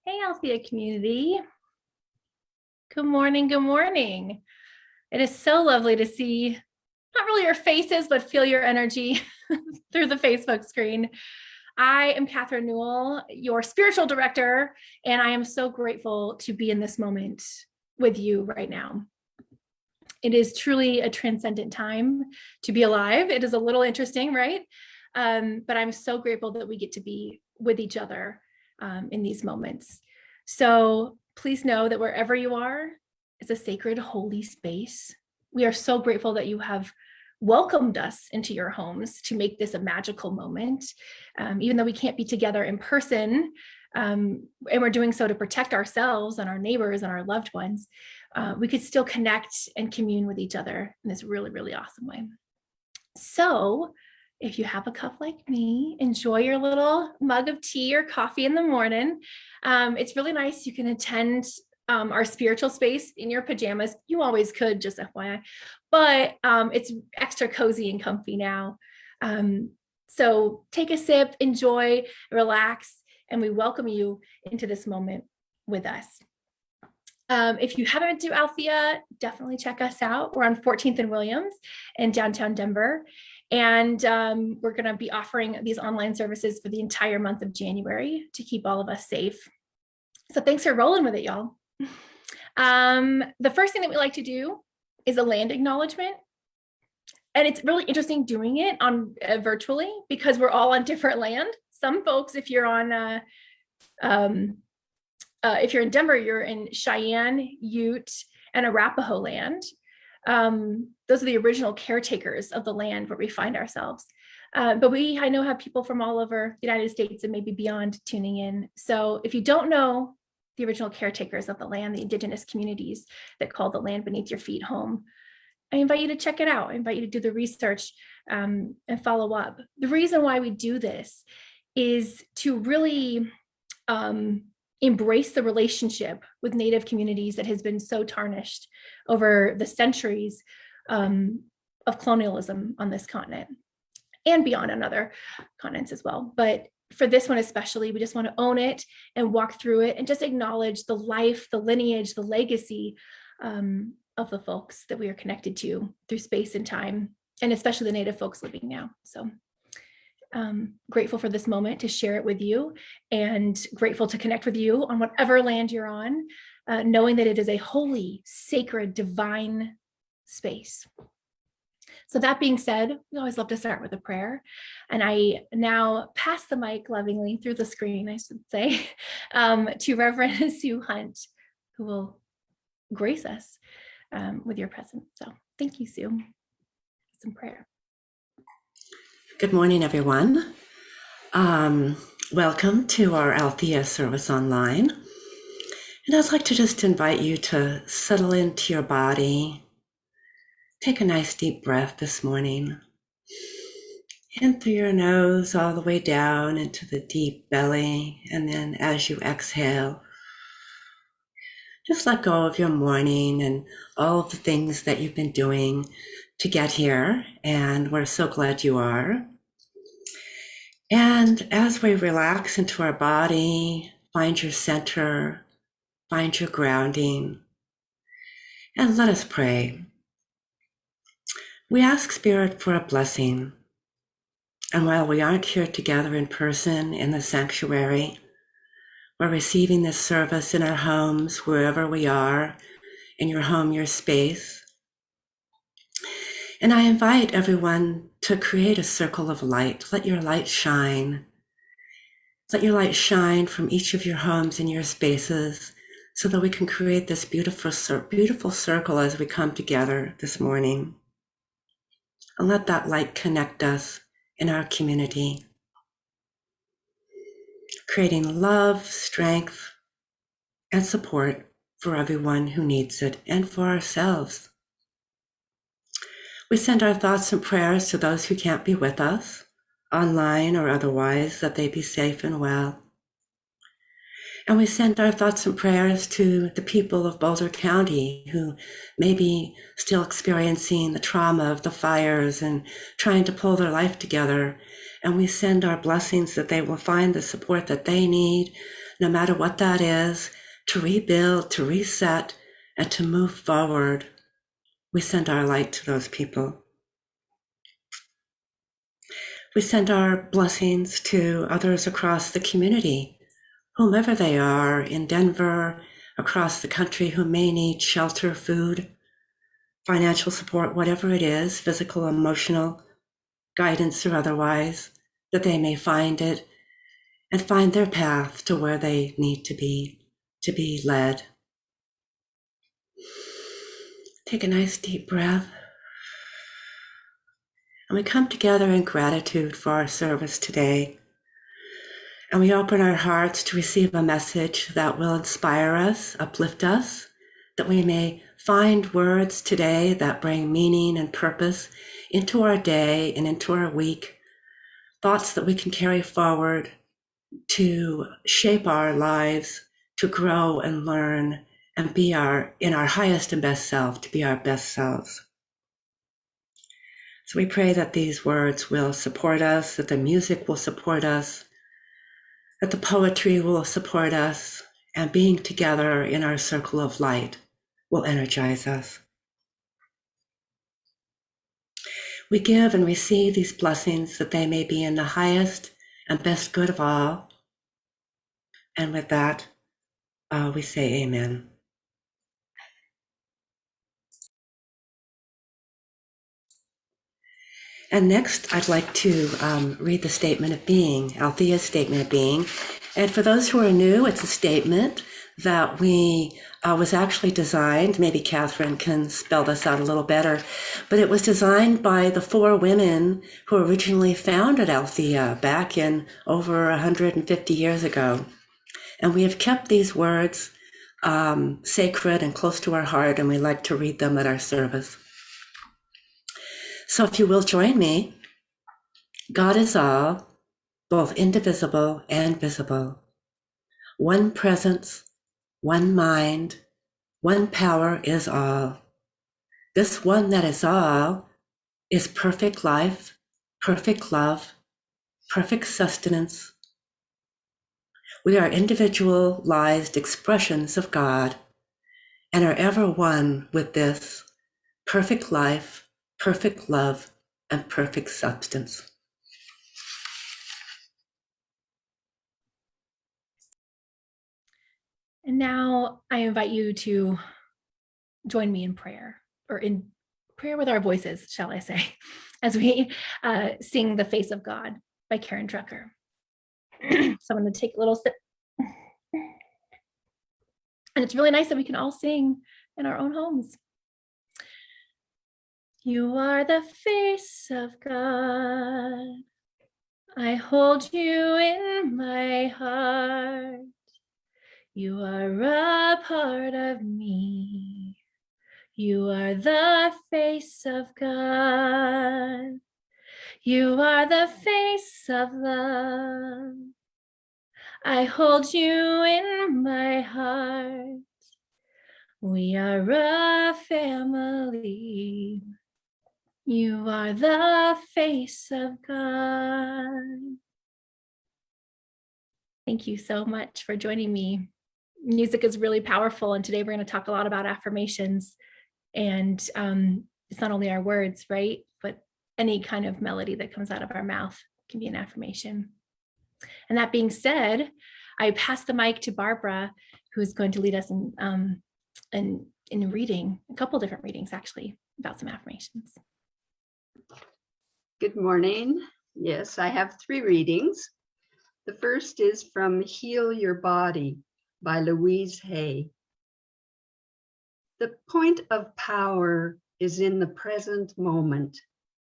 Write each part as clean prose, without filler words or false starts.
Hey, Althea community. Good morning. Good morning. It is so lovely to see not really your faces, but feel your energy through the Facebook screen. I am Catherine Newell, your spiritual director, and I am so grateful to be in this moment with you right now. It is truly a transcendent time to be alive. It is a little interesting, right? But I'm so grateful that we get to be with each other in these moments. So please know that wherever you are, it's a sacred, holy space. We are so grateful that you have welcomed us into your homes to make this a magical moment. Even though we can't be together in person, and we're doing so to protect ourselves and our neighbors and our loved ones, we could still connect and commune with each other in this really, really awesome way. So if you have a cup like me, enjoy your little mug of tea or coffee in the morning. It's really nice. You can attend our spiritual space in your pajamas. You always could, just FYI, but it's extra cozy and comfy now. So take a sip, enjoy, relax, and we welcome you into this moment with us. If you haven't been to Althea, definitely check us out. We're on 14th and Williams in downtown Denver. And we're going to be offering these online services for the entire month of January to keep all of us safe. So thanks for rolling with it, y'all. The first thing that we like to do is a land acknowledgement. And it's really interesting doing it on virtually because we're all on different land. Some folks, if you're on if you're in Denver, you're in Cheyenne, Ute, and Arapaho land. Those are the original caretakers of the land where we find ourselves. But I know have people from all over the United States and maybe beyond tuning in. So if you don't know the original caretakers of the land, the indigenous communities that call the land beneath your feet home, I invite you to check it out. I invite you to do the research and follow up. The reason why we do this is to really embrace the relationship with Native communities that has been so tarnished over the centuries of colonialism on this continent and beyond on other continents as well. But for this one especially, we just want to own it and walk through it and just acknowledge the life, the lineage, the legacy of the folks that we are connected to through space and time, and especially the Native folks living now. So grateful for this moment to share it with you, and grateful to connect with you on whatever land you're on, knowing that it is a holy, sacred, divine space. So that being said, we always love to start with a prayer. And I now pass the mic lovingly through the screen, I should say, to Reverend Sue Hunt, who will grace us with your presence. So thank you, Sue. Some prayer. Good morning, everyone. Welcome to our Althea service online. And I'd like to just invite you to settle into your body. Take a nice deep breath this morning. In through your nose all the way down into the deep belly. And then as you exhale, just let go of your morning and all of the things that you've been doing to get here, and we're so glad you are. And as we relax into our body, find your center, find your grounding, and let us pray. We ask Spirit for a blessing. And while we aren't here together in person in the sanctuary, we're receiving this service in our homes, wherever we are, in your home, your space. And I invite everyone to create a circle of light. Let your light shine. Let your light shine from each of your homes and your spaces so that we can create this beautiful circle as we come together this morning. And let that light connect us in our community, creating love, strength, and support for everyone who needs it and for ourselves. We send our thoughts and prayers to those who can't be with us, online or otherwise, that they be safe and well. And we send our thoughts and prayers to the people of Boulder County who may be still experiencing the trauma of the fires and trying to pull their life together. And we send our blessings that they will find the support that they need, no matter what that is, to rebuild, to reset, and to move forward. We send our light to those people. We send our blessings to others across the community, whomever they are, in Denver, across the country, who may need shelter, food, financial support, whatever it is, physical, emotional, guidance or otherwise, that they may find it and find their path to where they need to be led. Take a nice deep breath. And we come together in gratitude for our service today. And we open our hearts to receive a message that will inspire us, uplift us, that we may find words today that bring meaning and purpose into our day and into our week, thoughts that we can carry forward to shape our lives, to grow and learn and be in our highest and best self, to be our best selves. So we pray that these words will support us, that the music will support us, that the poetry will support us, and being together in our circle of light will energize us. We give and receive these blessings that they may be in the highest and best good of all. And with that, we say amen. And next, I'd like to read the Statement of Being, Althea's Statement of Being. And for those who are new, it's a statement that was actually designed, maybe Catherine can spell this out a little better, but it was designed by the 4 women who originally founded Althea back in over 150 years ago. And we have kept these words sacred and close to our heart, and we like to read them at our service. So if you will join me, God is all, both indivisible and visible. One presence, one mind, one power is all. This one that is all is perfect life, perfect love, perfect sustenance. We are individualized expressions of God and are ever one with this perfect life, perfect love, and perfect substance. And now I invite you to join me in prayer, or in prayer with our voices, shall I say, as we sing The Face of God by Karen Drucker. So I'm going to take a little sip. And it's really nice that we can all sing in our own homes. You are the face of God. I hold you in my heart. You are a part of me. You are the face of God. You are the face of love. I hold you in my heart. We are a family. You are the face of God. Thank you so much for joining me. Music is really powerful, and today we're going to talk a lot about affirmations. And it's not only our words, right? But any kind of melody that comes out of our mouth can be an affirmation. And that being said, I pass the mic to Barbara, who is going to lead us in reading, a couple different readings actually, about some affirmations. Good morning. Yes, I have 3 readings. The first is from Heal Your Body by Louise Hay. The point of power is in the present moment,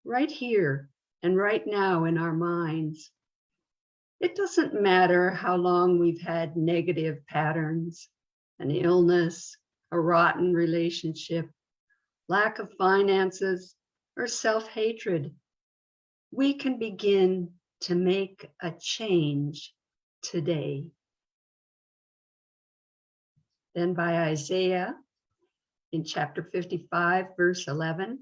right here and right now in our minds. It doesn't matter how long we've had negative patterns, an illness, a rotten relationship, lack of finances, or self-hatred. We can begin to make a change today. Then by Isaiah in chapter 55, verse 11.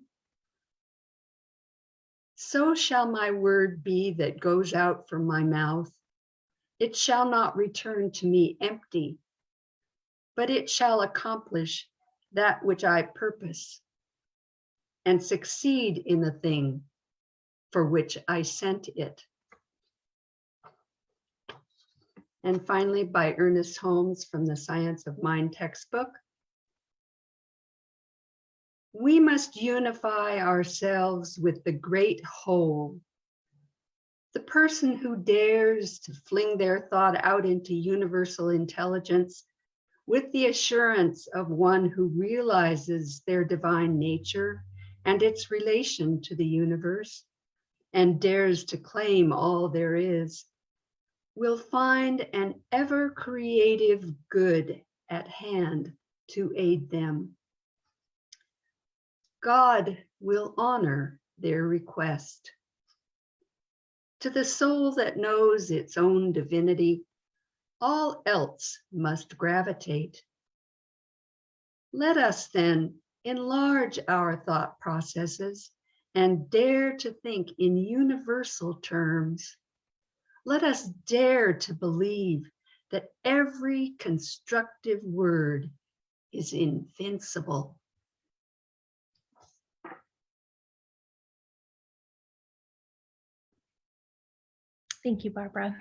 So shall my word be that goes out from my mouth. It shall not return to me empty, but it shall accomplish that which I purpose and succeed in the thing for which I sent it. And finally, by Ernest Holmes from the Science of Mind textbook, we must unify ourselves with the great whole. The person who dares to fling their thought out into universal intelligence with the assurance of one who realizes their divine nature and its relation to the universe and dares to claim all there is, will find an ever creative good at hand to aid them. God will honor their request. To the soul that knows its own divinity, all else must gravitate. Let us then enlarge our thought processes and dare to think in universal terms. Let us dare to believe that every constructive word is invincible. Thank you, Barbara.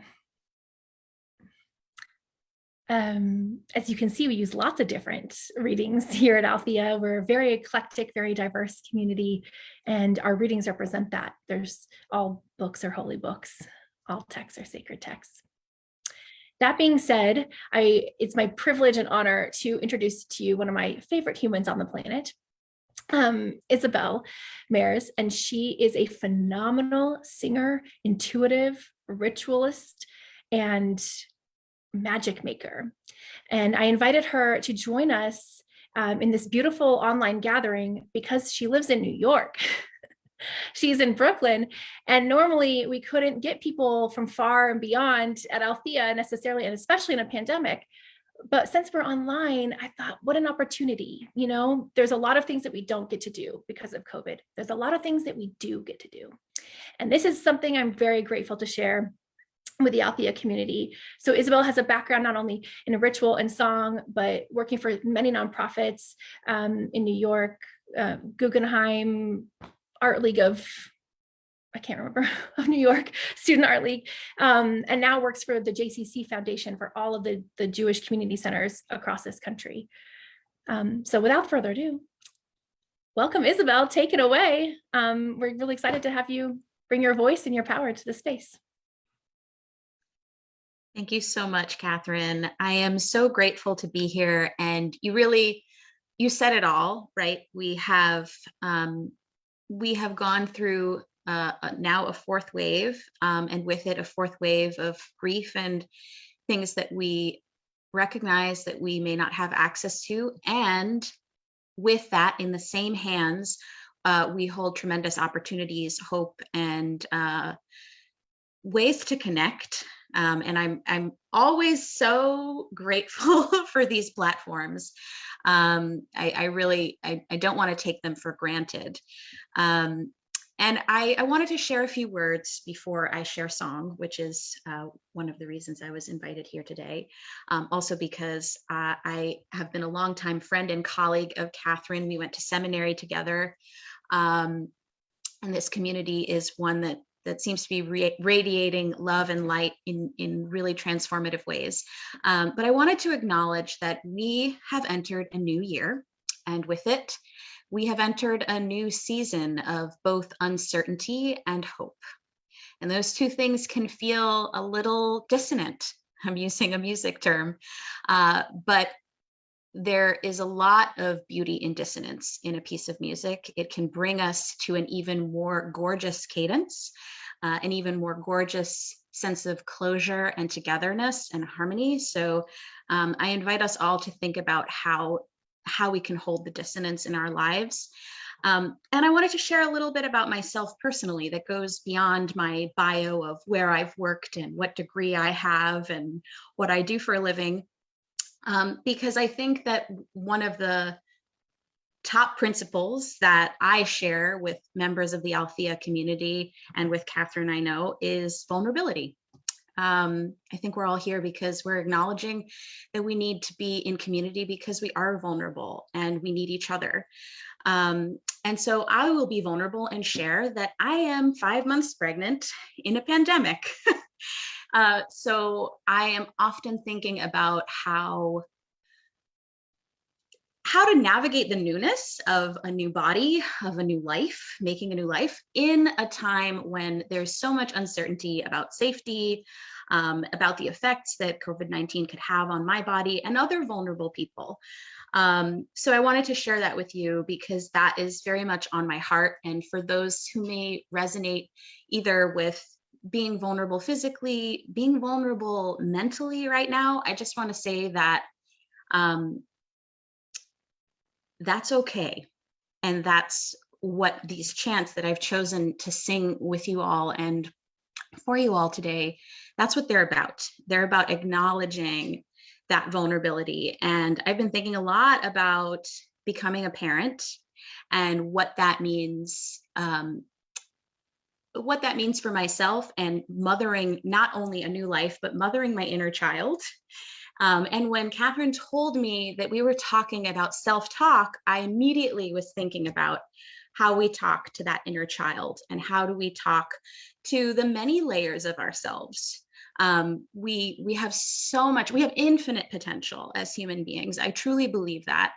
As you can see, we use lots of different readings here at Althea. We're a very eclectic, very diverse community, and our readings represent that. There's all books are holy books, all texts are sacred texts. That being said, it's my privilege and honor to introduce to you one of my favorite humans on the planet, Isabelle Mares, and she is a phenomenal singer, intuitive, ritualist, and magic maker. And I invited her to join us in this beautiful online gathering because she lives in New York. She's in Brooklyn, and normally we couldn't get people from far and beyond at Althea necessarily, and especially in a pandemic. But since we're online, I thought, what an opportunity. You know, there's a lot of things that we don't get to do because of COVID. There's a lot of things that we do get to do. And this is something I'm very grateful to share with the Althea community. So Isabelle has a background not only in ritual and song, but working for many nonprofits in New York, Guggenheim, Art League of, I can't remember, of New York, Student Art League, and now works for the JCC Foundation for all of the Jewish community centers across this country. So without further ado, welcome, Isabelle, take it away. We're really excited to have you bring your voice and your power to the space. Thank you so much, Catherine. I am so grateful to be here, and you said it all, right? We have gone through now a fourth wave, and with it a fourth wave of grief and things that we recognize that we may not have access to. And with that, in the same hands, we hold tremendous opportunities, hope, and ways to connect. And I'm always so grateful for these platforms. I really don't want to take them for granted. And I wanted to share a few words before I share song, which is one of the reasons I was invited here today. Also because I have been a longtime friend and colleague of Catherine. We went to seminary together. And this community is one that seems to be radiating love and light in really transformative ways. But I wanted to acknowledge that we have entered a new year, and with it, we have entered a new season of both uncertainty and hope. And those two things can feel a little dissonant. I'm using a music term, but there is a lot of beauty in dissonance in a piece of music. It can bring us to an even more gorgeous cadence, an even more gorgeous sense of closure and togetherness and harmony. So I invite us all to think about how we can hold the dissonance in our lives. And I wanted to share a little bit about myself personally that goes beyond my bio of where I've worked and what degree I have and what I do for a living. Because I think that one of the top principles that I share with members of the Althea community and with Catherine, I know, is vulnerability. I think we're all here because we're acknowledging that we need to be in community because we are vulnerable and we need each other. And so I will be vulnerable and share that I am 5 months pregnant in a pandemic. So I am often thinking about how to navigate the newness of a new body, of a new life, making a new life in a time when there's so much uncertainty about safety, about the effects that COVID-19 could have on my body and other vulnerable people. So I wanted to share that with you because that is very much on my heart. And for those who may resonate either with being vulnerable physically, being vulnerable mentally right now, I just want to say that that's okay. And that's what these chants that I've chosen to sing with you all and for you all today, that's what they're about. They're about acknowledging that vulnerability. And I've been thinking a lot about becoming a parent and what that means for myself and mothering not only a new life, but mothering my inner child. And when Catherine told me that we were talking about self-talk, I immediately was thinking about how we talk to that inner child and how do we talk to the many layers of ourselves. We have so much, we have infinite potential as human beings. I truly believe that.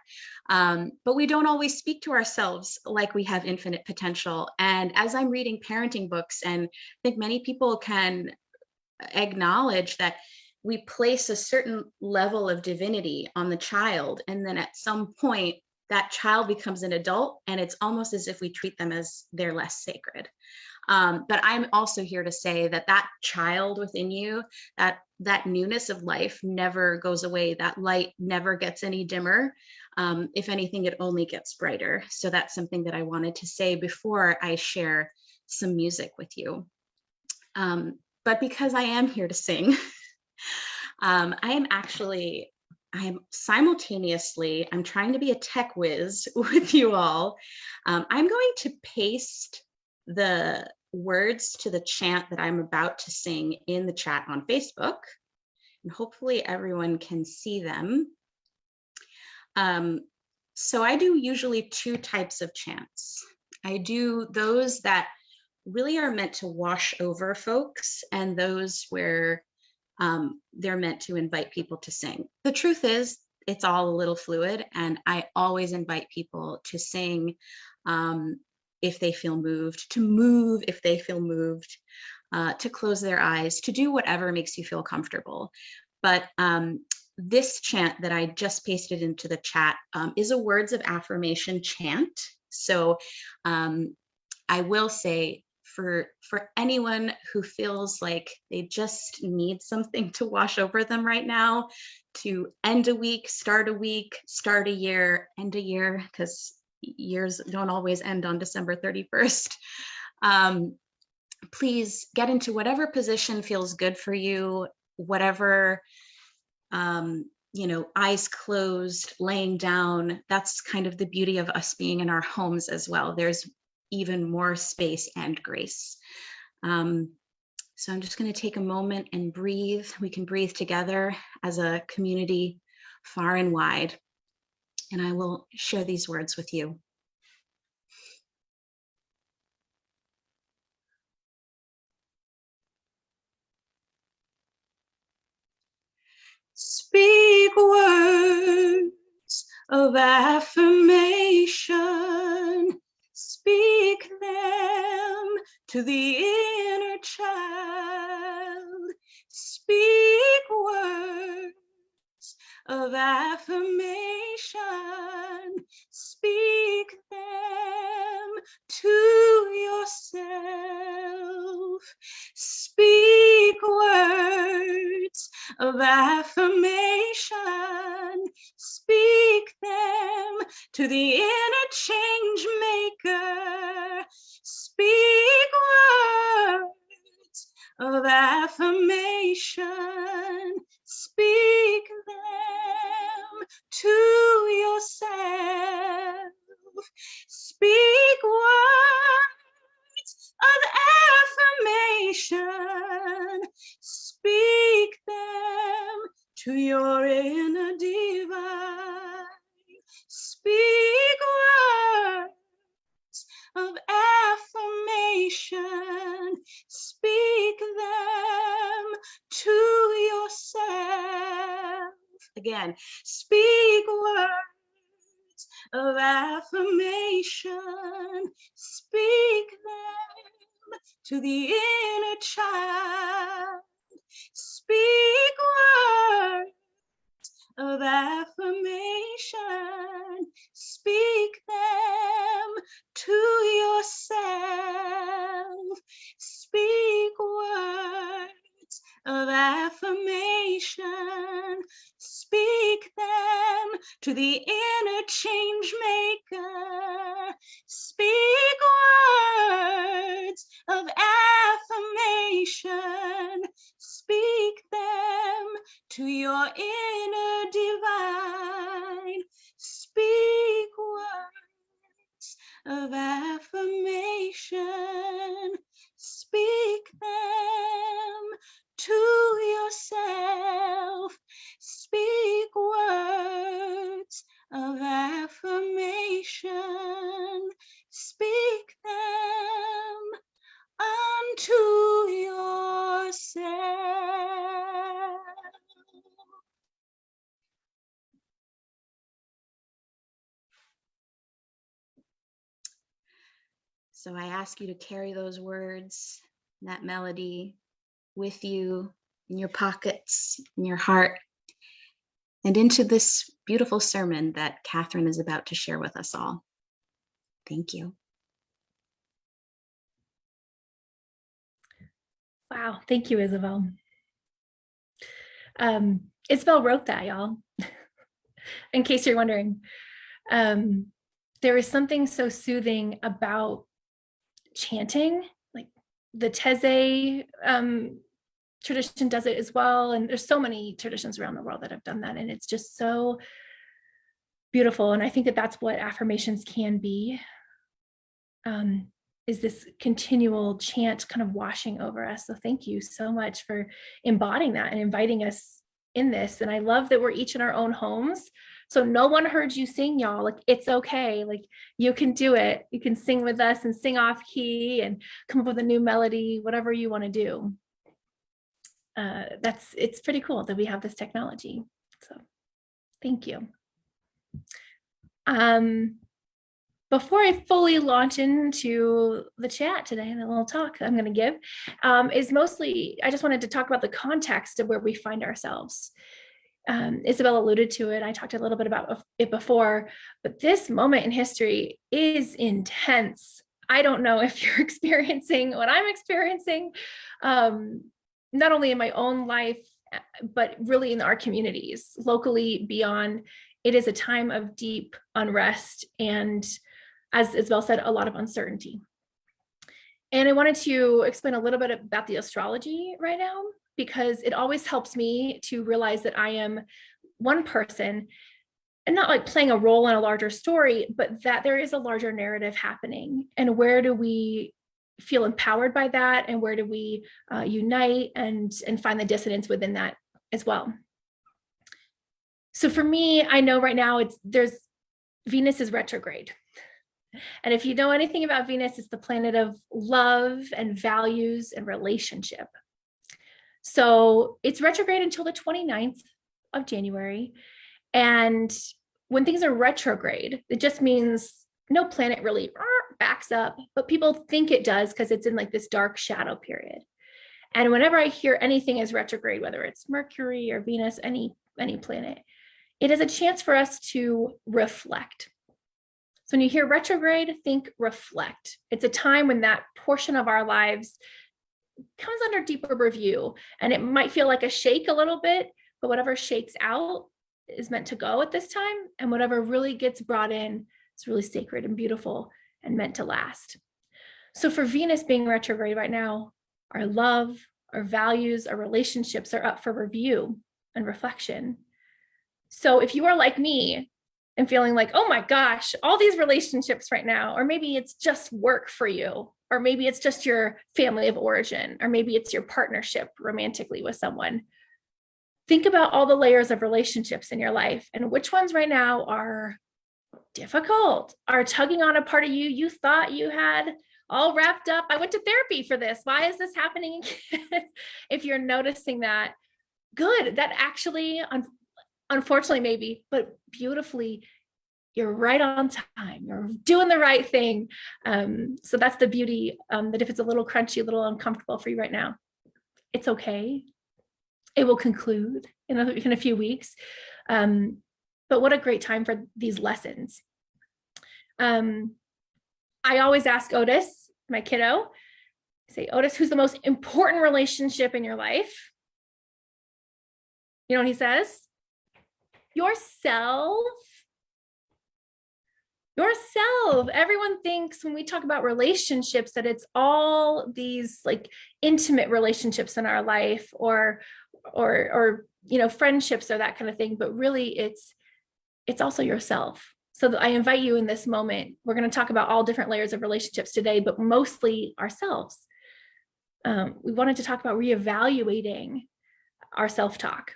But we don't always speak to ourselves like we have infinite potential. And as I'm reading parenting books, and I think many people can acknowledge that we place a certain level of divinity on the child, and then at some point that child becomes an adult and it's almost as if we treat them as they're less sacred. But I'm also here to say that that child within you, that newness of life never goes away. That light never gets any dimmer. If anything, it only gets brighter. So that's something that I wanted to say before I share some music with you. But because I am here to sing, I'm simultaneously, I'm trying to be a tech whiz with you all. I'm going to paste the words to the chant that I'm about to sing in the chat on Facebook, and hopefully everyone can see them. So I do usually 2 types of chants. I do those that really are meant to wash over folks and those where they're meant to invite people to sing. The truth is, it's all a little fluid, and I always invite people to sing if they feel moved, to move if they feel moved, to close their eyes, to do whatever makes you feel comfortable. But this chant that I just pasted into the chat is a words of affirmation chant. So I will say, for anyone who feels like they just need something to wash over them right now, to end a week, start a year, end a year, because years don't always end on December 31st. Please get into whatever position feels good for you, whatever, eyes closed, laying down. That's kind of the beauty of us being in our homes as well. There's even more space and grace. So I'm just going to take a moment and breathe. We can breathe together as a community far and wide. And I will share these words with you. Speak words of affirmation. Speak them to the inner child. Speak words of affirmation. Speak them to yourself. Speak words of affirmation. Speak them to the inner change maker. Speak words of affirmation. Speak them to yourself. Speak words of affirmation. Speak to your inner divine. Speak words of affirmation. Speak them to yourself. Again, speak words of affirmation. Speak them to the inner child. Speak words of affirmation. Speak them to yourself. Speak words of affirmation. Speak them to the inner change maker. Speak words of affirmation. Speak them to your inner divine. Speak words of affirmation. Speak them to yourself. Speak words of affirmation. Speak them unto yourself. So I ask you to carry those words, that melody with you in your pockets, in your heart, and into this beautiful sermon that Catherine is about to share with us all. Thank you. Wow. Thank you, Isabelle. Isabelle wrote that, y'all, in case you're wondering. There is something so soothing about chanting, like the Teze tradition does it as well. And there's so many traditions around the world that have done that. And it's just so beautiful. And I think that that's what affirmations can be, is this continual chant kind of washing over us. So thank you so much for embodying that and inviting us in this. And I love that we're each in our own homes. So no one heard you sing, y'all. Like, it's okay. Like, you can do it. You can sing with us and sing off key and come up with a new melody, whatever you want to do. It's pretty cool that we have this technology. So thank you. Before I fully launch into the chat today, the little talk I'm going to give is mostly, I just wanted to talk about the context of where we find ourselves. Isabelle alluded to it. I talked a little bit about it before, but this moment in history is intense. I don't know if you're experiencing what I'm experiencing, not only in my own life, but really in our communities, locally, beyond. It is a time of deep unrest and, as Isabelle said, a lot of uncertainty. And I wanted to explain a little bit about the astrology right now, because it always helps me to realize that I am one person and not like playing a role in a larger story, but that there is a larger narrative happening. And where do we feel empowered by that? And where do we unite and find the dissonance within that as well? So for me, I know right now Venus is retrograde. And if you know anything about Venus, it's the planet of love and values and relationship. So it's retrograde until the 29th of January. And when things are retrograde, it just means no planet really backs up, but people think it does because it's in like this dark shadow period. And whenever I hear anything is retrograde, whether it's Mercury or Venus, any planet, it is a chance for us to reflect. So when you hear retrograde, think reflect. It's a time when that portion of our lives comes under deeper review, and it might feel like a shake a little bit, but whatever shakes out is meant to go at this time, and whatever really gets brought in is really sacred and beautiful and meant to last. So for Venus being retrograde right now, our love, our values, our relationships are up for review and reflection. So if you are like me and feeling like, oh my gosh, all these relationships right now, or maybe it's just work for you, or maybe it's just your family of origin, or maybe it's your partnership romantically with someone, think about all the layers of relationships in your life and which ones right now are difficult, are tugging on a part of you thought you had all wrapped up. I went to therapy for this. Why is this happening again? If you're noticing that, good. That actually, unfortunately, maybe, but beautifully, you're right on time. You're doing the right thing. So that's the beauty, that if it's a little crunchy, a little uncomfortable for you right now, it's okay. It will conclude in a few weeks. But what a great time for these lessons. I always ask Otis, my kiddo, I say, Otis, who's the most important relationship in your life? You know what he says? Yourself. Yourself. Everyone thinks when we talk about relationships that it's all these like intimate relationships in our life or friendships or that kind of thing, but really it's also yourself. So I invite you in this moment. We're going to talk about all different layers of relationships today, but mostly ourselves. We wanted to talk about reevaluating our self-talk.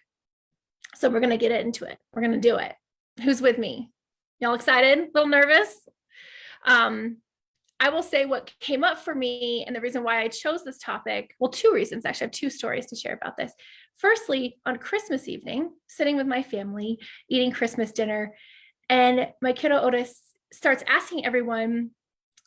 So we're going to get into it. We're going to do it. Who's with me? Y'all excited? A little nervous? I will say what came up for me and the reason why I chose this topic. Well, two reasons, actually. I have two stories to share about this. Firstly, on Christmas evening, sitting with my family, eating Christmas dinner, and my kiddo Otis starts asking everyone,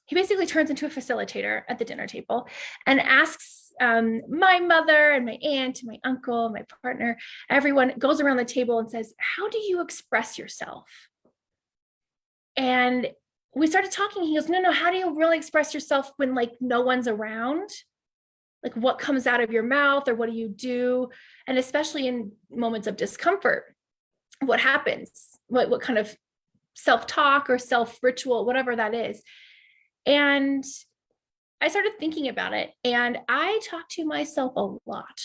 he basically turns into a facilitator at the dinner table and asks my mother and my aunt and my uncle, my partner, everyone goes around the table and says, how do you express yourself? And we started talking. He goes, no, how do you really express yourself when like no one's around? Like what comes out of your mouth or what do you do? And especially in moments of discomfort, what happens? What kind of self-talk or self-ritual, whatever that is. And I started thinking about it and I talk to myself a lot.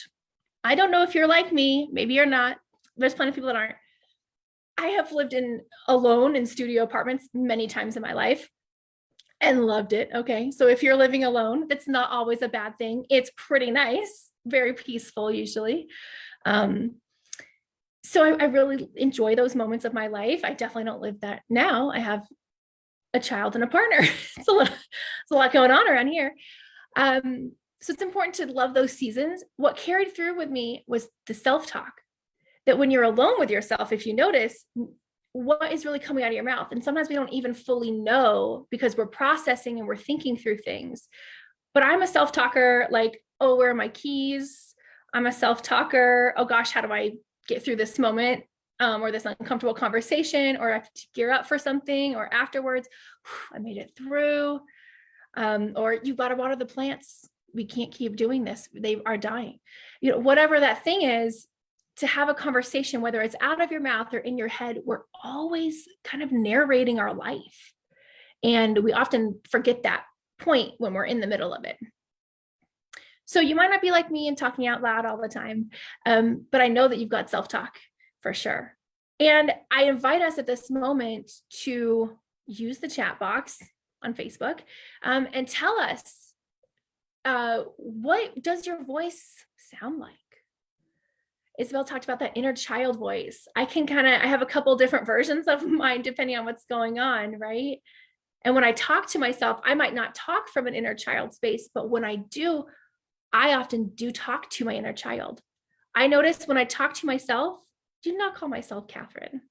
I don't know if you're like me, maybe you're not. There's plenty of people that aren't. I have lived alone in studio apartments many times in my life and loved it. Okay. So if you're living alone, that's not always a bad thing. It's pretty nice, very peaceful usually. So I really enjoy those moments of my life. I definitely don't live that now. I have a child and a partner. It's a lot going on around here. So it's important to love those seasons. What carried through with me was the self-talk, that when you're alone with yourself, if you notice what is really coming out of your mouth, and sometimes we don't even fully know because we're processing and we're thinking through things. But I'm a self-talker, like, oh, where are my keys? I'm a self-talker. Oh gosh, how do I get through this moment or this uncomfortable conversation, or I have to gear up for something, or afterwards, I made it through. Or you got to water the plants. We can't keep doing this. They are dying. Whatever that thing is, to have a conversation, whether it's out of your mouth or in your head, we're always kind of narrating our life. And we often forget that point when we're in the middle of it. So you might not be like me and talking out loud all the time, but I know that you've got self-talk for sure. And I invite us at this moment to use the chat box on Facebook and tell us, what does your voice sound like? Isabelle talked about that inner child voice. I have a couple different versions of mine depending on what's going on, right? And when I talk to myself, I might not talk from an inner child space, but when I do, I often do talk to my inner child. I notice when I talk to myself, do not call myself Catherine.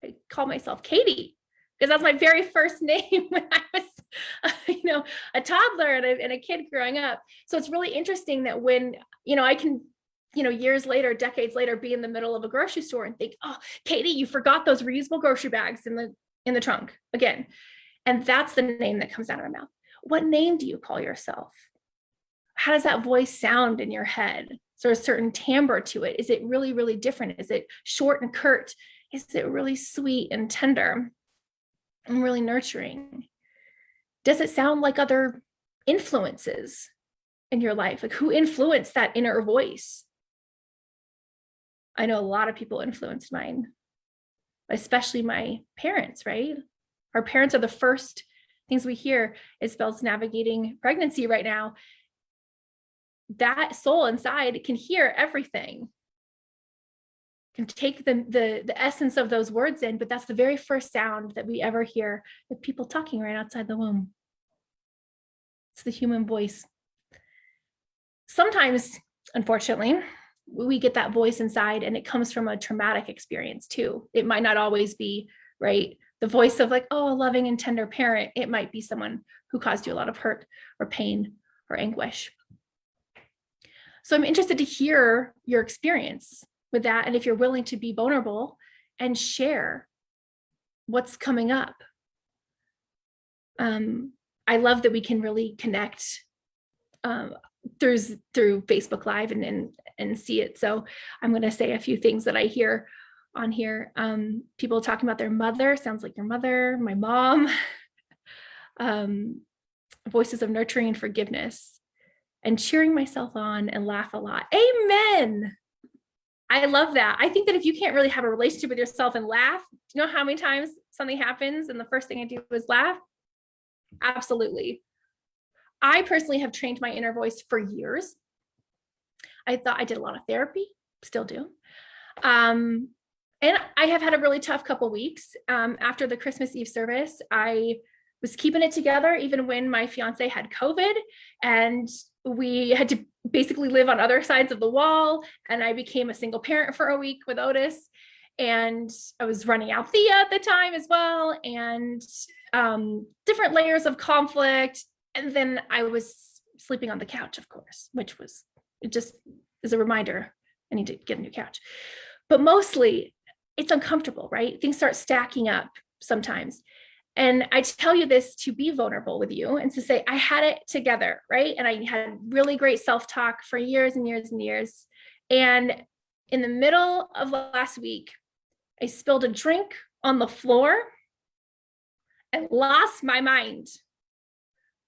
I call myself Katie, because that's my very first name when I was, a toddler and a kid growing up. So it's really interesting that when, I can, years later, decades later, be in the middle of a grocery store and think, oh, Katie, you forgot those reusable grocery bags in the trunk again. And that's the name that comes out of my mouth. What name do you call yourself? How does that voice sound in your head? Is there a certain timbre to it? Is it really, really different? Is it short and curt? Is it really sweet and tender and really nurturing? Does it sound like other influences in your life? Like who influenced that inner voice? I know a lot of people influenced mine, especially my parents, right? Our parents are the first things we hear. Isabelle's navigating pregnancy right now. That soul inside can hear everything. and take the essence of those words in, but that's the very first sound that we ever hear with people talking right outside the womb. It's the human voice. Sometimes, unfortunately, we get that voice inside and it comes from a traumatic experience too. It might not always be, right, the voice of like, oh, a loving and tender parent. It might be someone who caused you a lot of hurt or pain or anguish. So I'm interested to hear your experience with that, and if you're willing to be vulnerable and share what's coming up. I love that we can really connect through Facebook Live and see it. So I'm going to say a few things that I hear on here. People talking about their mother, sounds like your mother, my mom. Voices of nurturing and forgiveness, and cheering myself on and laugh a lot. Amen. I love that. I think that if you can't really have a relationship with yourself and laugh, do you know how many times something happens and the first thing I do is laugh? Absolutely. I personally have trained my inner voice for years. I thought I did a lot of therapy, still do. And I have had a really tough couple weeks. After the Christmas Eve service, I was keeping it together even when my fiance had COVID, and we had to basically live on other sides of the wall. And I became a single parent for a week with Otis, and I was running Althea at the time as well, and different layers of conflict. And then I was sleeping on the couch, of course, which was, it just is a reminder I need to get a new couch. But mostly it's uncomfortable, right? Things start stacking up sometimes. And I tell you this to be vulnerable with you and to say, I had it together, right? And I had really great self-talk for years and years and years. And in the middle of last week, I spilled a drink on the floor and lost my mind.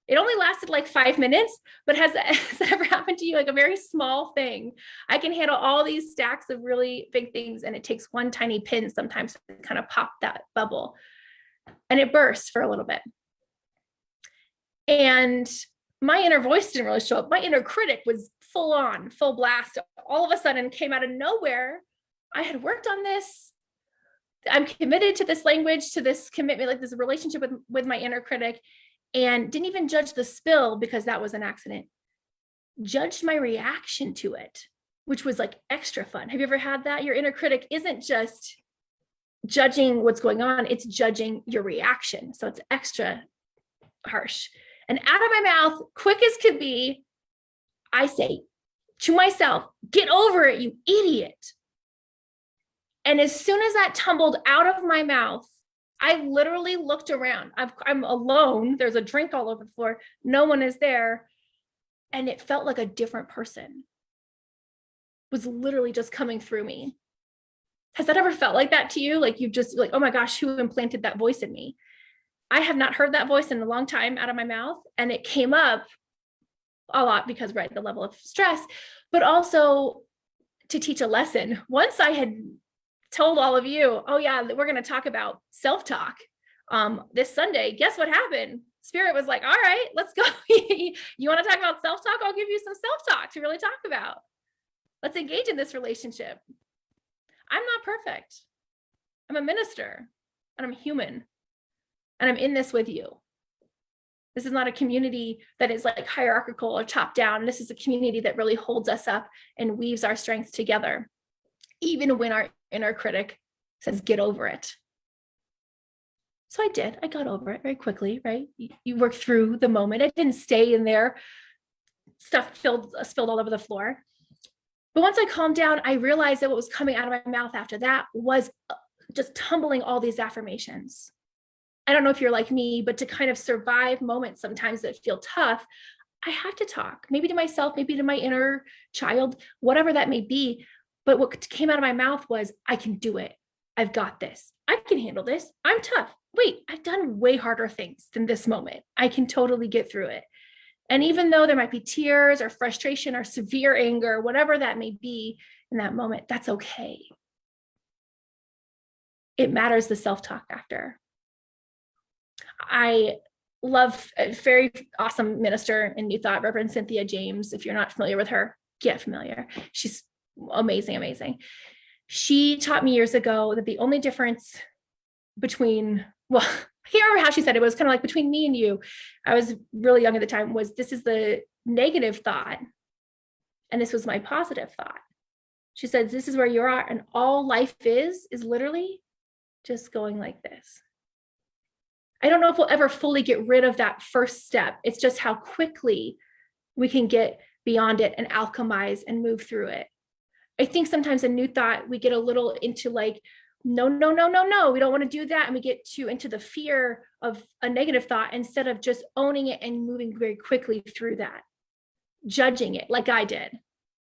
It only lasted like 5 minutes, but has it ever happened to you? Like a very small thing. I can handle all these stacks of really big things, and it takes one tiny pin sometimes to kind of pop that bubble. And it bursts for a little bit. And my inner voice didn't really show up. My inner critic was full on, full blast. All of a sudden came out of nowhere. I had worked on this. I'm committed to this language, to this commitment, like this relationship with my inner critic, and didn't even judge the spill because that was an accident. Judged my reaction to it, which was like extra fun. Have you ever had that? Your inner critic isn't just judging what's going on, it's judging your reaction. So it's extra harsh. And out of my mouth, quick as could be, I say to myself, get over it, you idiot. And as soon as that tumbled out of my mouth, I literally looked around. I'm alone. There's a drink all over the floor. No one is there. And it felt like a different person was literally just coming through me. Has that ever felt like that to you? Like you just like, oh my gosh, who implanted that voice in me? I have not heard that voice in a long time out of my mouth. And it came up a lot because, right, the level of stress, but also to teach a lesson. Once I had told all of you, oh yeah, we're going to talk about self-talk this Sunday, guess what happened? Spirit was like, all right, let's go. You want to talk about self-talk? I'll give you some self-talk to really talk about. Let's engage in this relationship. I'm not perfect. I'm a minister and I'm human and I'm in this with you. This is not a community that is like hierarchical or top down. This is a community that really holds us up and weaves our strengths together, even when our inner critic says, get over it. So I did. I got over it very quickly, right? You work through the moment. I didn't stay in there, stuff spilled all over the floor. But once I calmed down, I realized that what was coming out of my mouth after that was just tumbling all these affirmations. I don't know if you're like me, but to kind of survive moments sometimes that feel tough, I have to talk, maybe to myself, maybe to my inner child, whatever that may be. But what came out of my mouth was, I can do it. I've got this. I can handle this. I'm tough. Wait, I've done way harder things than this moment. I can totally get through it. And even though there might be tears or frustration or severe anger, whatever that may be in that moment, that's okay. It matters the self-talk after. I love a very awesome minister in New Thought, Reverend Cynthia James. If you're not familiar with her, get familiar. She's amazing, amazing. She taught me years ago that the only difference between, well, I can't remember how she said it, was kind of like between me and you. I was really young at the time, was this is the negative thought and this was my positive thought. She said, this is where you are, and all life is literally just going like this. I don't know if we'll ever fully get rid of that first step. It's just how quickly we can get beyond it and alchemize and move through it. I think sometimes a new thought, we get a little into like, no, we don't want to do that. And we get into the fear of a negative thought instead of just owning it and moving very quickly through that, judging it like I did.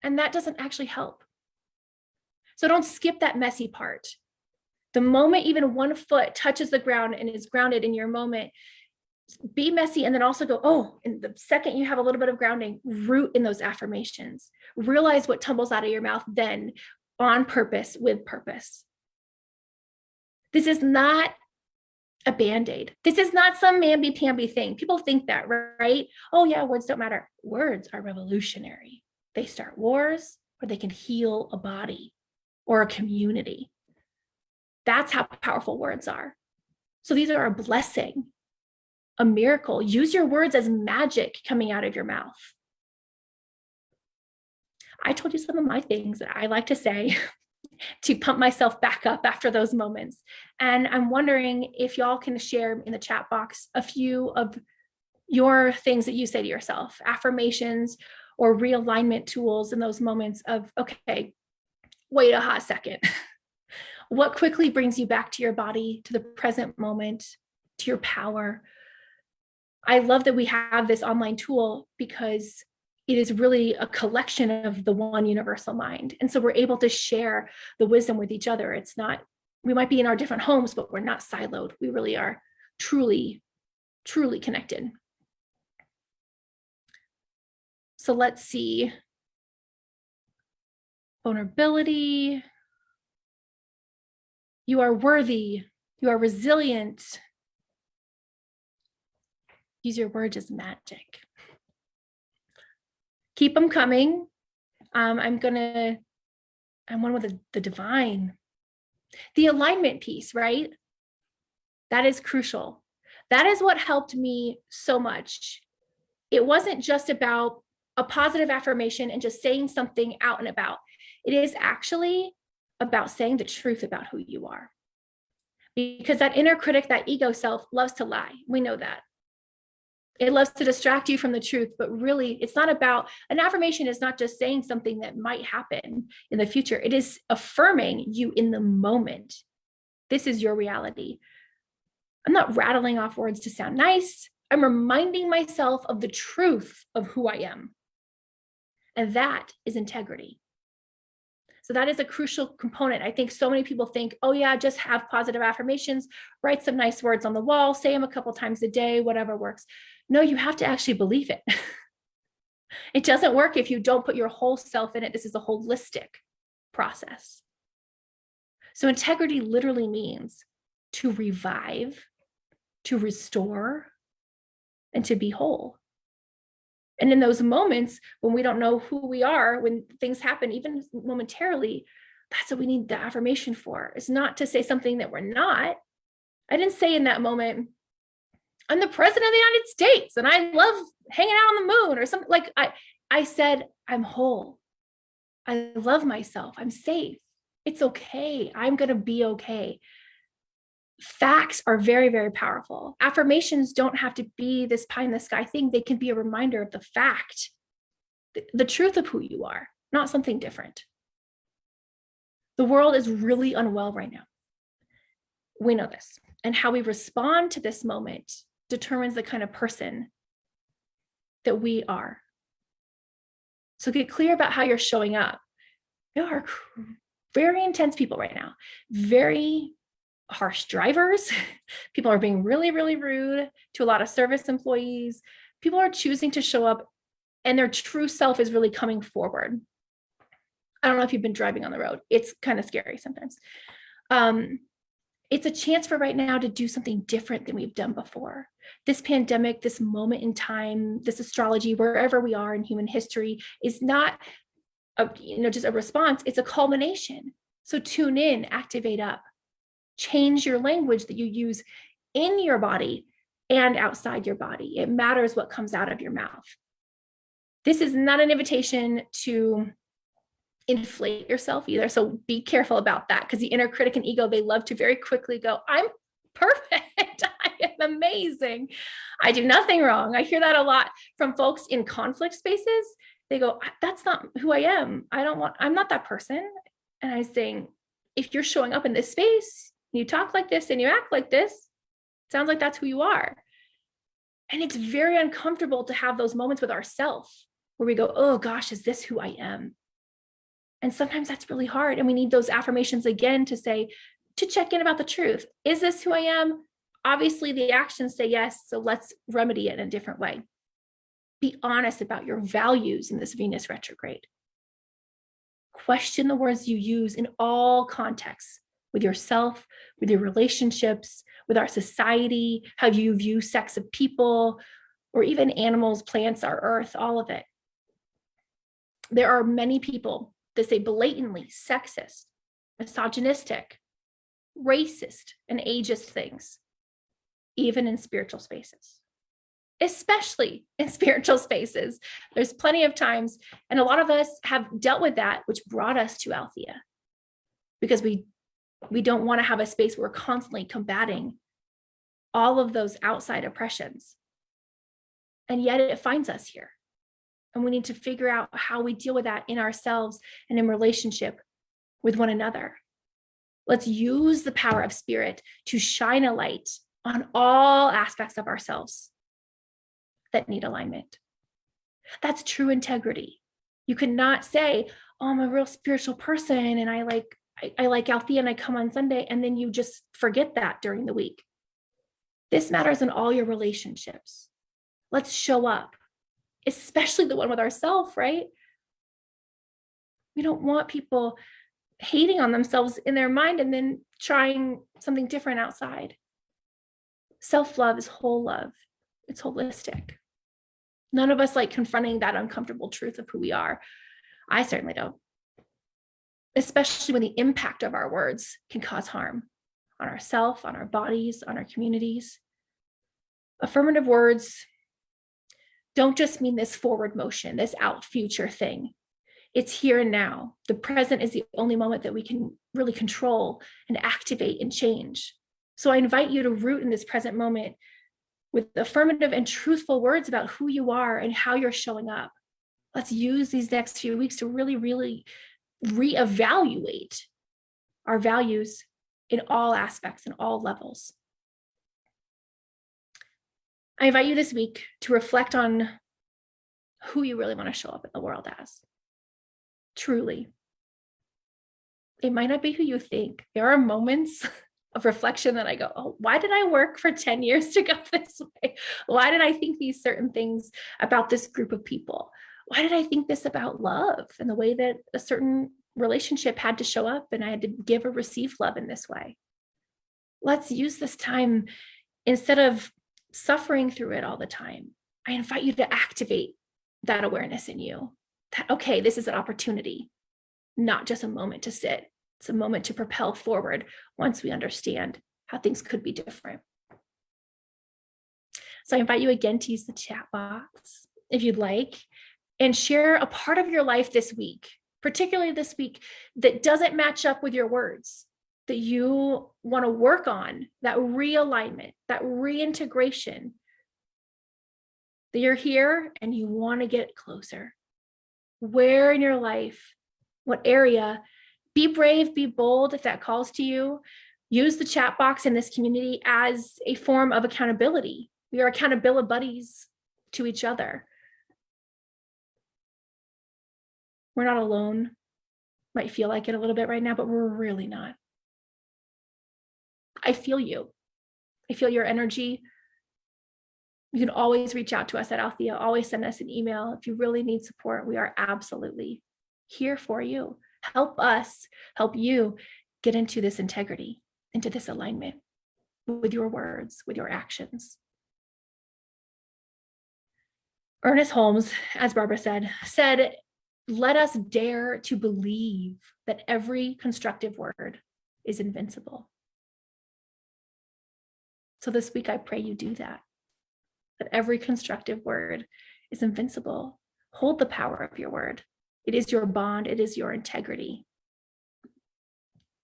And that doesn't actually help. So don't skip that messy part. The moment even one foot touches the ground and is grounded in your moment, be messy, and then also go, oh, and the second you have a little bit of grounding, root in those affirmations. Realize what tumbles out of your mouth then, on purpose, with purpose. This is not a Band-Aid. This is not some mamby-pamby thing. People think that, right? Oh yeah, words don't matter. Words are revolutionary. They start wars, or they can heal a body or a community. That's how powerful words are. So these are a blessing, a miracle. Use your words as magic coming out of your mouth. I told you some of my things that I like to say to pump myself back up after those moments. And I'm wondering if y'all can share in the chat box a few of your things that you say to yourself, affirmations or realignment tools in those moments of, okay, wait a hot second. What quickly brings you back to your body, to the present moment, to your power? I love that we have this online tool because it is really a collection of the one universal mind. And so we're able to share the wisdom with each other. It's not, we might be in our different homes, but we're not siloed. We really are truly, truly connected. So let's see. Vulnerability. You are worthy. You are resilient. Use your words as magic. Keep them coming. I'm one with the divine. The alignment piece, right? That is crucial. That is what helped me so much. It wasn't just about a positive affirmation and just saying something out and about. It is actually about saying the truth about who you are. Because that inner critic, that ego self, loves to lie. We know that. It loves to distract you from the truth, but really it's not about, an affirmation is not just saying something that might happen in the future. It is affirming you in the moment. This is your reality. I'm not rattling off words to sound nice. I'm reminding myself of the truth of who I am. And that is integrity. So that is a crucial component. I think so many people think, oh yeah, just have positive affirmations, write some nice words on the wall, say them a couple times a day, whatever works. No, you have to actually believe it. It doesn't work if you don't put your whole self in it. This is a holistic process. So integrity literally means to revive, to restore, and to be whole. And in those moments when we don't know who we are, when things happen, even momentarily, that's what we need the affirmation for. It's not to say something that we're not. I didn't say in that moment, I'm the president of the United States and I love hanging out on the moon or something. Like I said, I'm whole. I love myself. I'm safe. It's okay. I'm going to be okay. Facts are very, very powerful. Affirmations don't have to be this pie in the sky thing. They can be a reminder of the fact, the truth of who you are, not something different. The world is really unwell right now. We know this. And how we respond to this moment determines the kind of person that we are. So get clear about how you're showing up. There are very intense people right now, very harsh drivers. People are being really, really rude to a lot of service employees. People are choosing to show up and their true self is really coming forward. I don't know if you've been driving on the road. It's kind of scary sometimes. It's a chance for right now to do something different than we've done before. This pandemic, this moment in time, this astrology, wherever we are in human history, is not just a response. It's a culmination. So tune in, activate up, change your language that you use in your body and outside your body. It matters what comes out of your mouth. This is not an invitation to inflate yourself either. So be careful about that, because the inner critic and ego, they love to very quickly go, I'm perfect. I am amazing. I do nothing wrong. I hear that a lot from folks in conflict spaces. They go, that's not who I am. I'm not that person. And I'm saying, if you're showing up in this space, you talk like this and you act like this, sounds like that's who you are. And it's very uncomfortable to have those moments with ourselves where we go, oh gosh, is this who I am? And sometimes that's really hard. And we need those affirmations again to check in about the truth. Is this who I am? Obviously, the actions say yes. So let's remedy it in a different way. Be honest about your values in this Venus retrograde. Question the words you use in all contexts, with yourself, with your relationships, with our society, how you view sex of people, or even animals, plants, our earth, all of it. There are many people that say blatantly sexist, misogynistic, racist, and ageist things, even in spiritual spaces, especially in spiritual spaces. There's plenty of times, and a lot of us have dealt with that, which brought us to Althea, because we don't want to have a space where we're constantly combating all of those outside oppressions. And yet it finds us here. And we need to figure out how we deal with that in ourselves and in relationship with one another. Let's use the power of spirit to shine a light on all aspects of ourselves that need alignment. That's true integrity. You cannot say, oh, I'm a real spiritual person and I like Althea and I come on Sunday, and then you just forget that during the week. This matters in all your relationships. Let's show up, especially the one with ourselves, right? We don't want people hating on themselves in their mind and then trying something different outside. Self-love is whole love. It's holistic. None of us like confronting that uncomfortable truth of who we are. I certainly don't. Especially when the impact of our words can cause harm on ourselves, on our bodies, on our communities. Affirmative words don't just mean this forward motion, this out future thing. It's here and now. The present is the only moment that we can really control and activate and change. So I invite you to root in this present moment with affirmative and truthful words about who you are and how you're showing up. Let's use these next few weeks to really, really reevaluate our values in all aspects and all levels. I invite you this week to reflect on who you really want to show up in the world as. Truly. It might not be who you think. There are moments of reflection that I go, oh, why did I work for 10 years to go this way? Why did I think these certain things about this group of people? Why did I think this about love and the way that a certain relationship had to show up and I had to give or receive love in this way? Let's use this time, instead of suffering through it all the time, I invite you to activate that awareness in you that, okay, this is an opportunity, not just a moment to sit. It's a moment to propel forward once we understand how things could be different. So I invite you again to use the chat box if you'd like, and share a part of your life this week, particularly this week, that doesn't match up with your words, that you want to work on, that realignment, that reintegration, that you're here and you want to get closer. Where in your life, what area? Be brave, be bold if that calls to you. Use the chat box in this community as a form of accountability. We are accountability buddies to each other. We're not alone. Might feel like it a little bit right now, but we're really not. I feel you. I feel your energy. You can always reach out to us at Althea. Always send us an email. If you really need support, we are absolutely here for you. Help us, help you get into this integrity, into this alignment with your words, with your actions. Ernest Holmes, as Barbara said, let us dare to believe that every constructive word is invincible. So this week, I pray you do that every constructive word is invincible. Hold the power of your word. It is your bond. It is your integrity.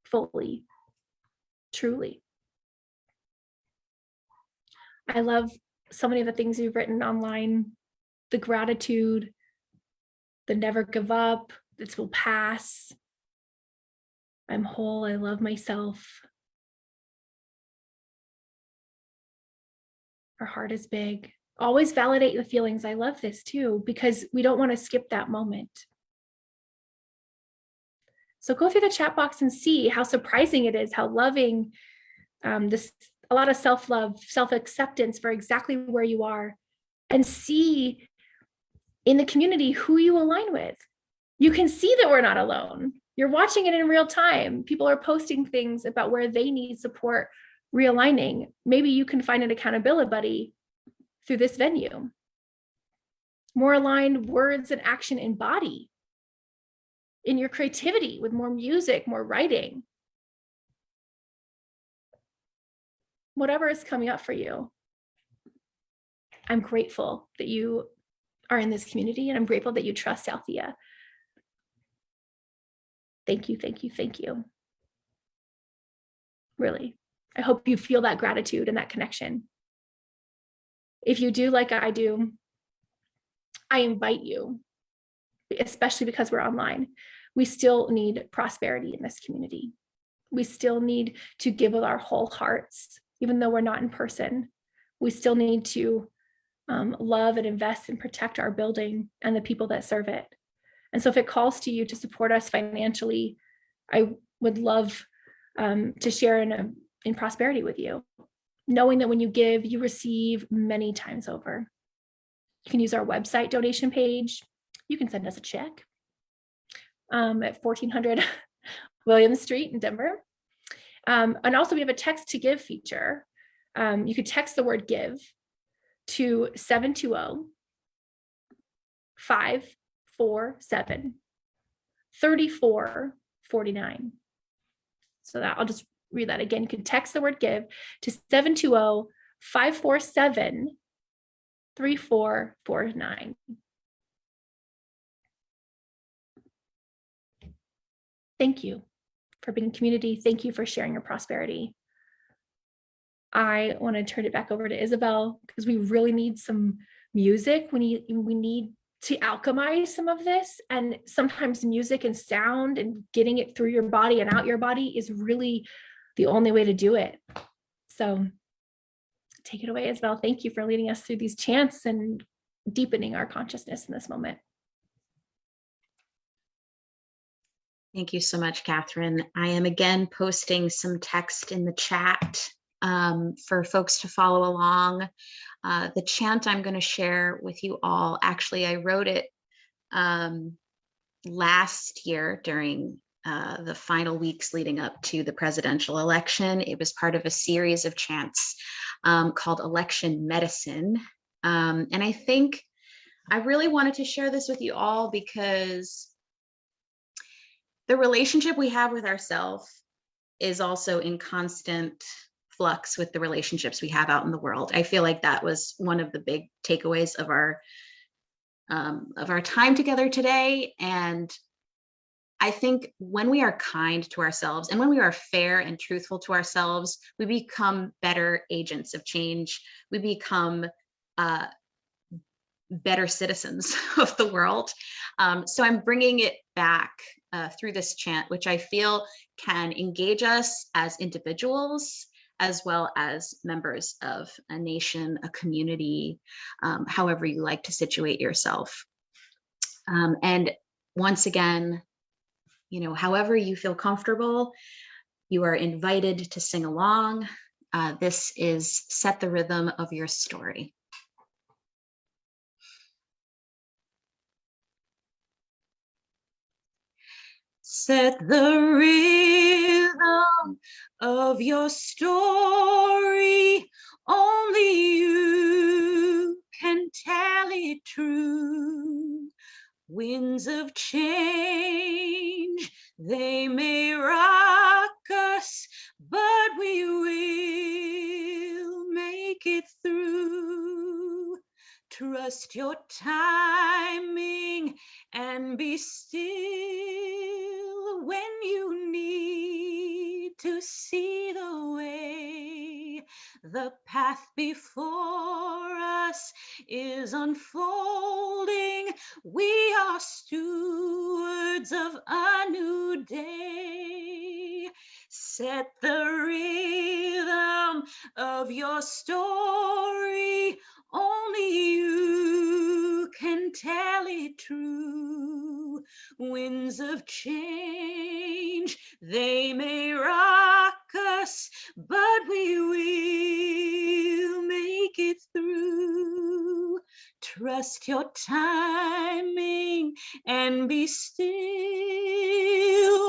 Fully, truly. I love so many of the things you've written online, the gratitude, the never give up, this will pass. I'm whole, I love myself. Our heart is big. Always validate the feelings. I love this too, because we don't want to skip that moment. So go through the chat box and see how surprising it is, how loving, a lot of self-love, self-acceptance for exactly where you are, and see in the community who you align with. You can see that we're not alone. You're watching it in real time. People are posting things about where they need support realigning. Maybe you can find an accountability buddy through this venue. More aligned words and action in body, in your creativity with more music, more writing. Whatever is coming up for you. I'm grateful that you are in this community, and I'm grateful that you trust Althea. Thank you, thank you, thank you. Really, I hope you feel that gratitude and that connection. If you do, like I do, I invite you, especially because we're online, we still need prosperity in this community. We still need to give with our whole hearts, even though we're not in person. We still need to love and invest and protect our building and the people that serve it. And so if it calls to you to support us financially, I would love to share in prosperity with you, knowing that when you give, you receive many times over. You can use our website donation page. You can send us a check at 1400 Williams Street in Denver. And also we have a text to give feature. You could text the word give to 720-547-3449. So that I'll just read that again. You can text the word give to 720-547-3449. Thank you for being community. Thank you for sharing your prosperity. I want to turn it back over to Isabelle because we really need some music. We need to alchemize some of this, and sometimes music and sound and getting it through your body and out your body is really the only way to do it. So take it away, Isabelle. Thank you for leading us through these chants and deepening our consciousness in this moment. Thank you so much, Catherine. I am again posting some text in the chat for folks to follow along. The chant I'm going to share with you all, actually, I wrote it last year during the final weeks leading up to the presidential election. It was part of a series of chants called Election Medicine. And I think I really wanted to share this with you all because the relationship we have with ourselves is also in constant flux with the relationships we have out in the world. I feel like that was one of the big takeaways of our time together today. And I think when we are kind to ourselves and when we are fair and truthful to ourselves, we become better agents of change. We become better citizens of the world. So I'm bringing it back through this chant, which I feel can engage us as individuals, as well as members of a nation, a community, however you like to situate yourself. And once again, however you feel comfortable, you are invited to sing along. This is Set the Rhythm of Your Story. Set the rhythm of your story. Only you can tell it true. Winds of change, they may rock us, but we will make it through. Trust your timing and be still when you need to see the way. The path before us is unfolding. We are stewards of a new day. Set the rhythm of your story. Only you can tell it true. Winds of change, they may rock us, but we will make it through. Trust your timing and be still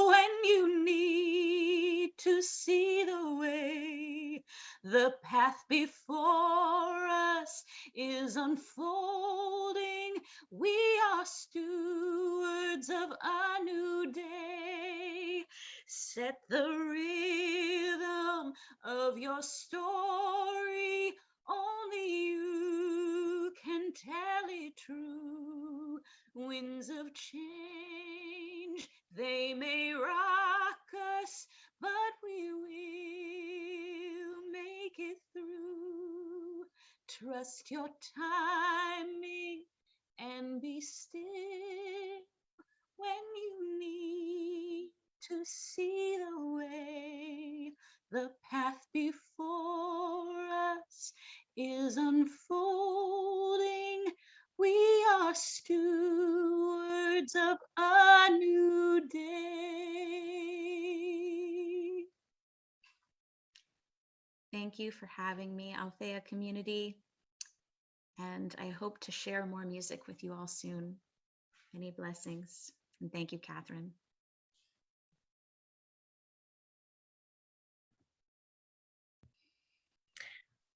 when you need to see the way. The path before us is unfolding. We are stewards of a new day. Set the rhythm of your story. Only you can tell it true. Winds of change, they may rock us, but we will make it through. Trust your timing and be still when you need to see the way. The path before us is unfolding. We are stewards of a new day. Thank you for having me, Althea community. And I hope to share more music with you all soon. Many blessings. And thank you, Catherine.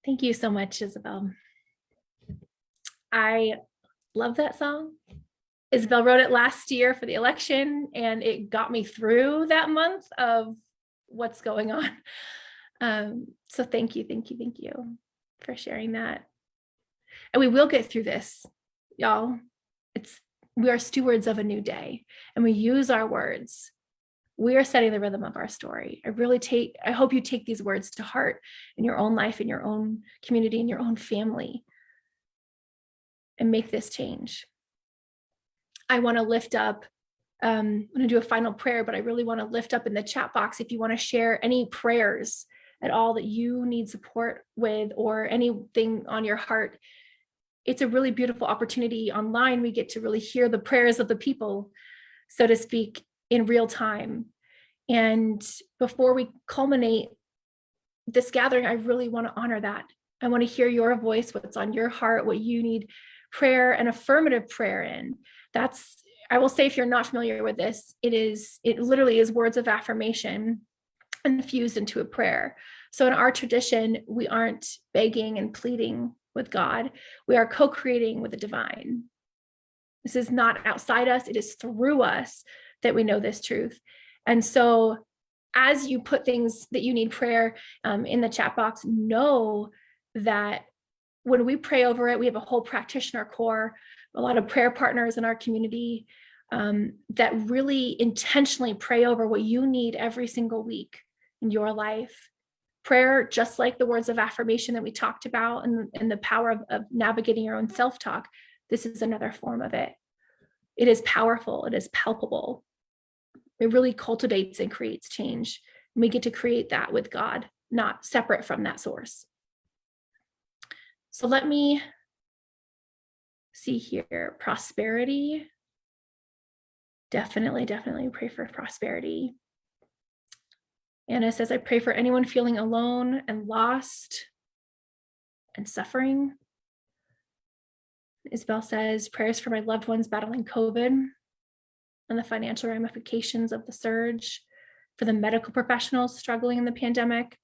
Thank you so much, Isabelle. I love that song. Isabelle wrote it last year for the election, and it got me through that month of what's going on. So thank you for sharing that. And we will get through this, y'all. We are stewards of a new day, and we use our words. We are setting the rhythm of our story. I hope you take these words to heart in your own life, in your own community, in your own family, and make this change. I want to lift up, I'm going to do a final prayer, but I really want to lift up in the chat box if you want to share any prayers at all that you need support with or anything on your heart. It's a really beautiful opportunity online. We get to really hear the prayers of the people, so to speak, in real time. And before we culminate this gathering, I really want to honor that. I want to hear your voice, what's on your heart, what you need prayer and affirmative prayer in. I will say, if you're not familiar with this, it literally is words of affirmation infused into a prayer. So in our tradition, we aren't begging and pleading with God. We are co-creating with the divine. This is not outside us. It is through us that we know this truth. And so as you put things that you need prayer in the chat box, know that when we pray over it, we have a whole practitioner core, a lot of prayer partners in our community that really intentionally pray over what you need every single week in your life. Prayer, just like the words of affirmation that we talked about and the power of navigating your own self-talk, this is another form of it. It is powerful. It is palpable. It really cultivates and creates change. And we get to create that with God, not separate from that source. So let me see here. Prosperity. Definitely pray for prosperity. Anna says, I pray for anyone feeling alone and lost and suffering. Isabelle says, prayers for my loved ones battling COVID and the financial ramifications of the surge, for the medical professionals struggling in the pandemic,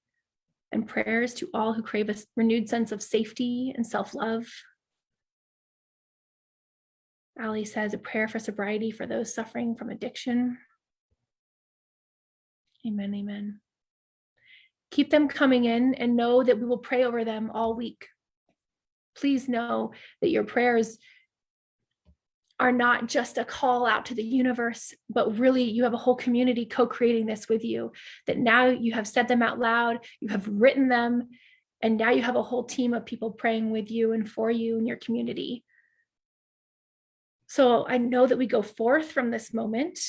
and prayers to all who crave a renewed sense of safety and self-love. Ali says a prayer for sobriety for those suffering from addiction. Amen, amen. Keep them coming in and know that we will pray over them all week. Please know that your prayers are not just a call out to the universe, but really you have a whole community co-creating this with you, that now you have said them out loud, you have written them, and now you have a whole team of people praying with you and for you in your community. So I know that we go forth from this moment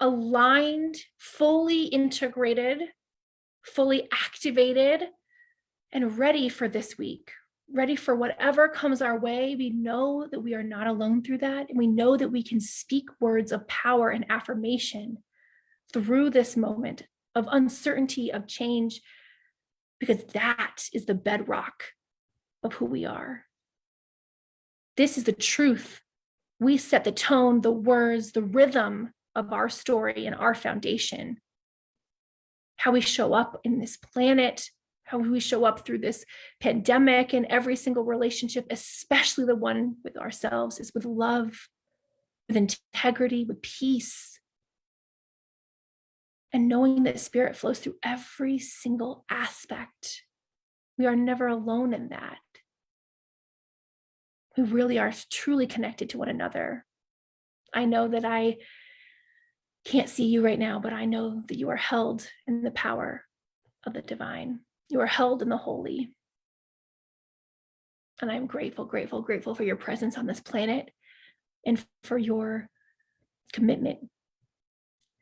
aligned, fully integrated, fully activated, and ready for this week, ready for whatever comes our way. We know that we are not alone through that. And we know that we can speak words of power and affirmation through this moment of uncertainty, of change, because that is the bedrock of who we are. This is the truth. We set the tone, the words, the rhythm of our story and our foundation. How we show up in this planet, how we show up through this pandemic and every single relationship, especially the one with ourselves, is with love, with integrity, with peace. And knowing that spirit flows through every single aspect. We are never alone in that. We really are truly connected to one another. I know that I can't see you right now, but I know that you are held in the power of the divine. You are held in the holy. And I'm grateful, grateful, grateful for your presence on this planet and for your commitment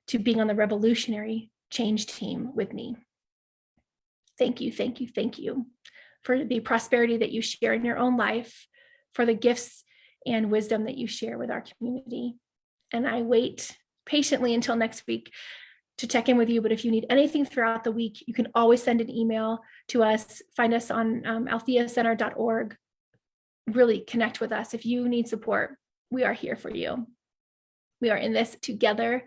to being on the revolutionary change team with me. Thank you, thank you, thank you for the prosperity that you share in your own life, for the gifts and wisdom that you share with our community. And I wait patiently until next week to check in with you. But if you need anything throughout the week, you can always send an email to us. Find us on altheacenter.org. Really connect with us. If you need support, we are here for you. We are in this together.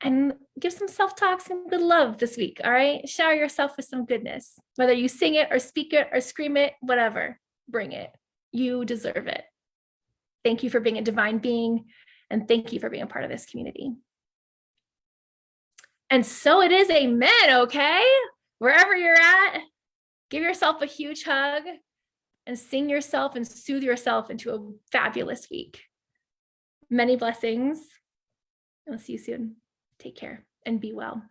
And give some self-talk, some good love this week, all right? Shower yourself with some goodness. Whether you sing it or speak it or scream it, whatever, bring it. You deserve it. Thank you for being a divine being, and thank you for being a part of this community. And so it is, amen, okay? Wherever you're at, give yourself a huge hug and sing yourself and soothe yourself into a fabulous week. Many blessings. I'll see you soon. Take care and be well.